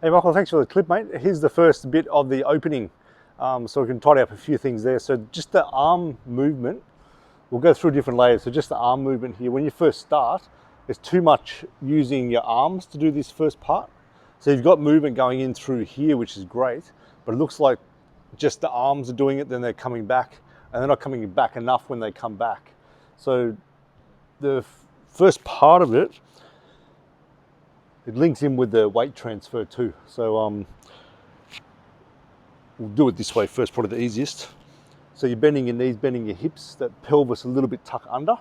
Hey Michael, thanks for the clip, mate. Here's the first bit of the opening, so we can tidy up a few things there. So just the arm movement, we'll go through different layers. So just the arm movement here, when you first start, there's too much using your arms to do this first part. So you've got movement going in through here, which is great, but it looks like just the arms are doing it, then they're coming back, and they're not coming back enough when they come back. So the first part of it, it links in with the weight transfer too. So we'll do it this way first, probably the easiest. So you're bending your knees, bending your hips, that pelvis a little bit tuck under.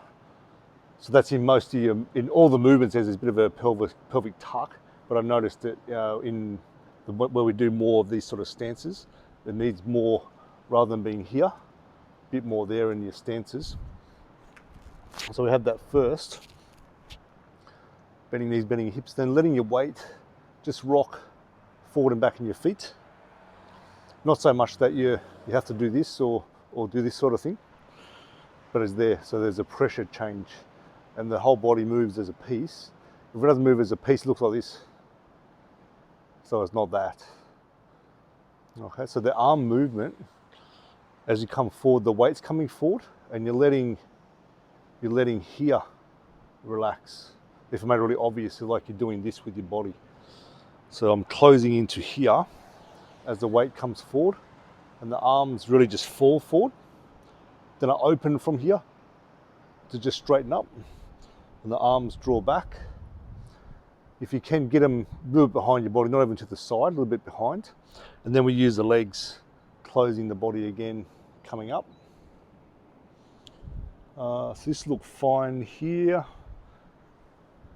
So that's in most of your, in all the movements, there's a bit of a pelvic tuck, but I've noticed that in where we do more of these sort of stances, it needs more, rather than being here, a bit more there in your stances. So we have that first. Bending knees, bending your hips, then letting your weight just rock forward and back in your feet. Not so much that you have to do this or do this sort of thing, but it's there. So there's a pressure change and the whole body moves as a piece. If it doesn't move as a piece, it looks like this. So it's not that. Okay, so the arm movement, as you come forward, the weight's coming forward and you're letting here relax. If I made it really obvious, like you're doing this with your body. So I'm closing into here as the weight comes forward and the arms really just fall forward. Then I open from here to just straighten up and the arms draw back. If you can get them a little bit behind your body, not even to the side, a little bit behind. And then we use the legs, closing the body again, coming up. So this looks fine here.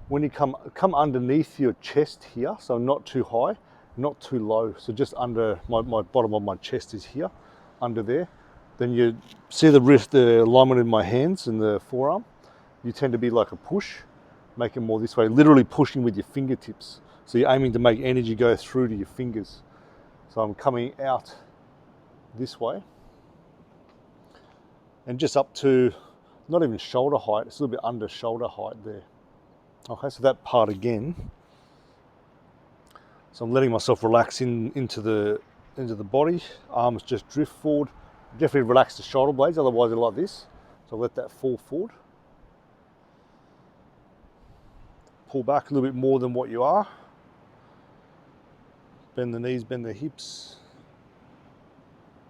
When you come underneath your chest here, so not too high, not too low, so just under my bottom of my chest is here, under there. Then you see the wrist, the alignment in my hands and the forearm. You tend to be like a push, make it more this way, literally pushing with your fingertips. So you're aiming to make energy go through to your fingers. So I'm coming out this way and just up to not even shoulder height, it's a little bit under shoulder height there. Okay, so that part again. So I'm letting myself relax into the body. Arms just drift forward. Definitely relax the shoulder blades, otherwise they're like this. So let that fall forward. Pull back a little bit more than what you are. Bend the knees, bend the hips.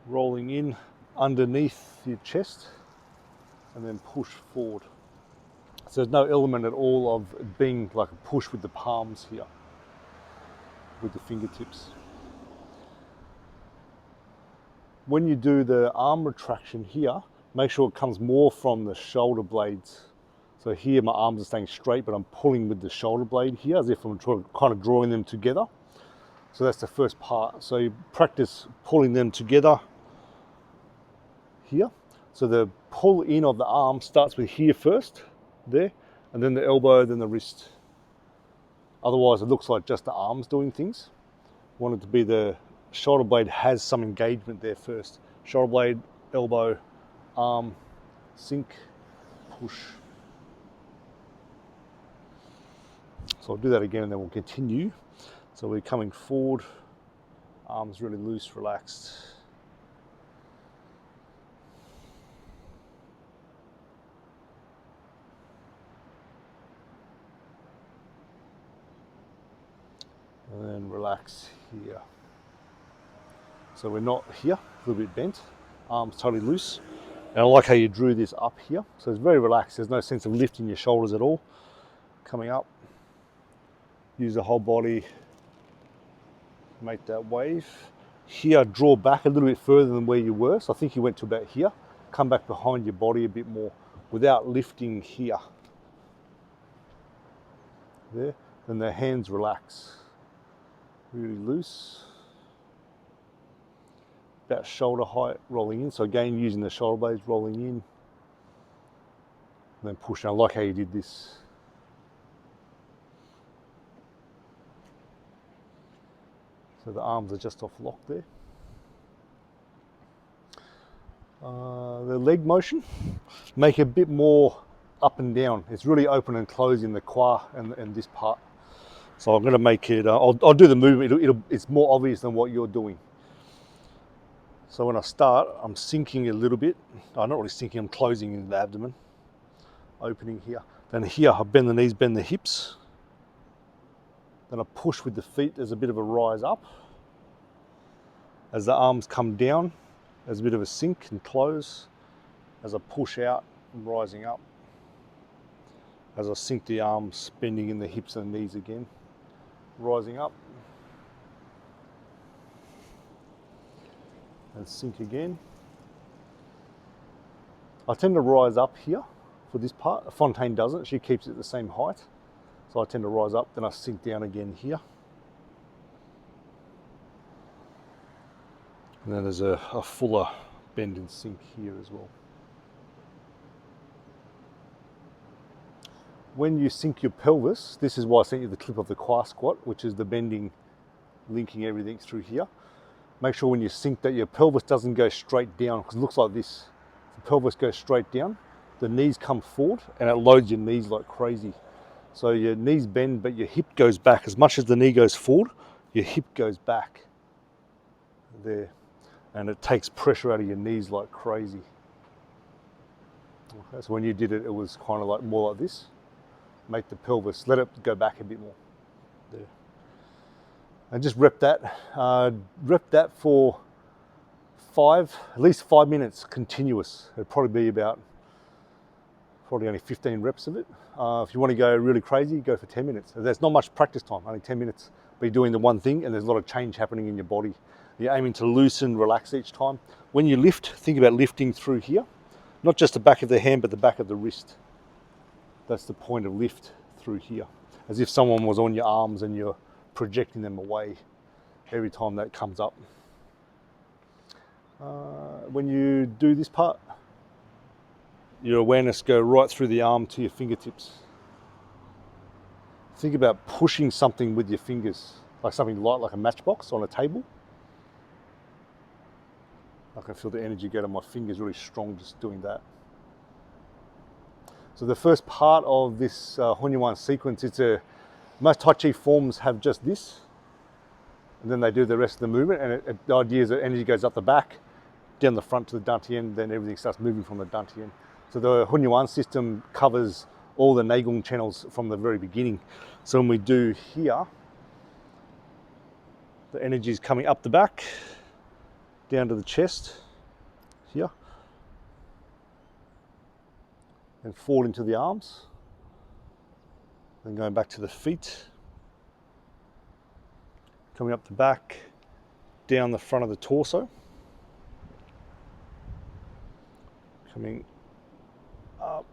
Rolling in underneath your chest and then push forward. So there's no element at all of being like a push with the palms here, with the fingertips. When you do the arm retraction here, make sure it comes more from the shoulder blades. So here my arms are staying straight, but I'm pulling with the shoulder blade here as if I'm kind of drawing them together. So that's the first part. So you practice pulling them together here. So the pull in of the arm starts with here first, there, and then the elbow, then the wrist. Otherwise it looks like just the arms doing things. Want it to be the shoulder blade has some engagement there first. Shoulder blade, elbow, arm, sink, push. So I'll do that again and then we'll continue. So we're coming forward, arms really loose, relaxed. And then relax here. So we're not here, a little bit bent, arms totally loose. And I like how you drew this up here. So it's very relaxed, there's no sense of lifting your shoulders at all. Coming up, use the whole body, make that wave. Here, draw back a little bit further than where you were. So I think you went to about here. Come back behind your body a bit more without lifting here. There, then the hands relax. Really loose. About shoulder height, rolling in. So again, using the shoulder blades, rolling in. And then push. I like how you did this. So the arms are just off lock there. The leg motion, make it a bit more up and down. It's really open and closing the qua and this part. So I'm going to make it, I'll do the movement, it's more obvious than what you're doing. So when I start, I'm sinking a little bit. I'm not really sinking, I'm closing in the abdomen, opening here. Then here, I bend the knees, bend the hips. Then I push with the feet, there's a bit of a rise up. As the arms come down, there's a bit of a sink and close. As I push out, I'm rising up. As I sink the arms, bending in the hips and knees again, rising up. And sink again. I tend to rise up here for this part. Fontaine doesn't, she keeps it the same height. So I tend to rise up, then I sink down again here. And then there's a fuller bend and sink here as well. When you sink your pelvis, this is why I sent you the clip of the quad squat, which is the bending, linking everything through here. Make sure when you sink that your pelvis doesn't go straight down, because it looks like this. The pelvis goes straight down, the knees come forward, and it loads your knees like crazy. So your knees bend, but your hip goes back. As much as the knee goes forward, your hip goes back there. And it takes pressure out of your knees like crazy. Okay, so when you did it, it was kind of like more like this. Make the pelvis, let it go back a bit more. There. And just rep that for at least 5 minutes continuous. It'd probably be about, only 15 reps of it. If you want to go really crazy, go for 10 minutes. There's not much practice time, only 10 minutes. But you're doing the one thing and there's a lot of change happening in your body. You're aiming to loosen, relax each time. When you lift, think about lifting through here. Not just the back of the hand, but the back of the wrist. That's the point of lift, through here. As if someone was on your arms and you're projecting them away every time that comes up. When you do this part, your awareness go right through the arm to your fingertips. Think about pushing something with your fingers, like something light, like a matchbox on a table. I can feel the energy go to my fingers really strong just doing that. So the first part of this Hunyuan sequence, most Tai Chi forms have just this, and then they do the rest of the movement, and the idea is that energy goes up the back, down the front to the Dantian, then everything starts moving from the Dantian. So the Hunyuan system covers all the Neigong channels from the very beginning. So when we do here, the energy is coming up the back, down to the chest, here, and forward into the arms, then going back to the feet, coming up the back, down the front of the torso, coming up,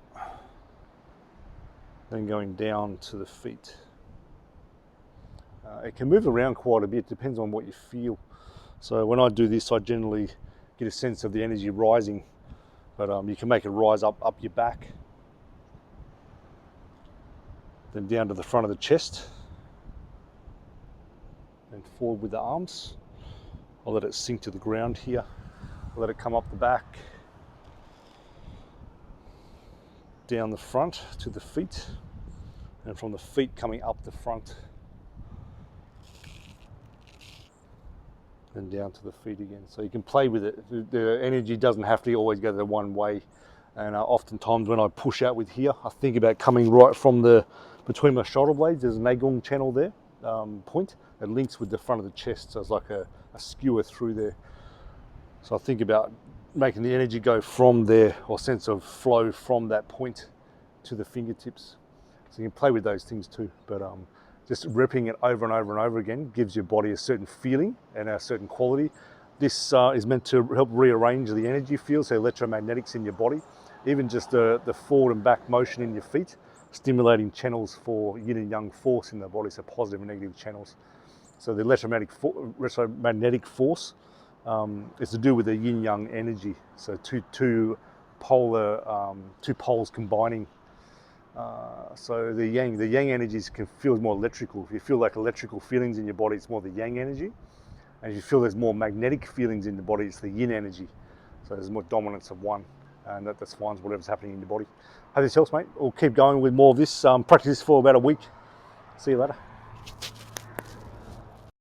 then going down to the feet. It can move around quite a bit, depends on what you feel. So when I do this, I generally get a sense of the energy rising, but you can make it rise up your back, then down to the front of the chest, and forward with the arms. I'll let it sink to the ground here. I'll let it come up the back, down the front to the feet, and from the feet coming up the front, and down to the feet again. So you can play with it. The energy doesn't have to always go the one way. And oftentimes when I push out with here, I think about coming right from between my shoulder blades. There's a Neigong channel there, point, that links with the front of the chest. So it's like a skewer through there. So I think about making the energy go from there, or sense of flow from that point to the fingertips. So you can play with those things too. But just repeating it over and over and over again gives your body a certain feeling and a certain quality. This is meant to help rearrange the energy fields, so electromagnetics in your body. Even just the forward and back motion in your feet, stimulating channels for yin and yang force in the body, so positive and negative channels. So the electromagnetic force is to do with the yin yang energy. So two poles combining. So the yang energies can feel more electrical. If you feel like electrical feelings in your body, it's more the yang energy. And if you feel there's more magnetic feelings in the body, it's the yin energy. So there's more dominance of one, and that defines whatever's happening in your body. Hope this helps, mate. We'll keep going with more of this. Practice this for about a week. See you later.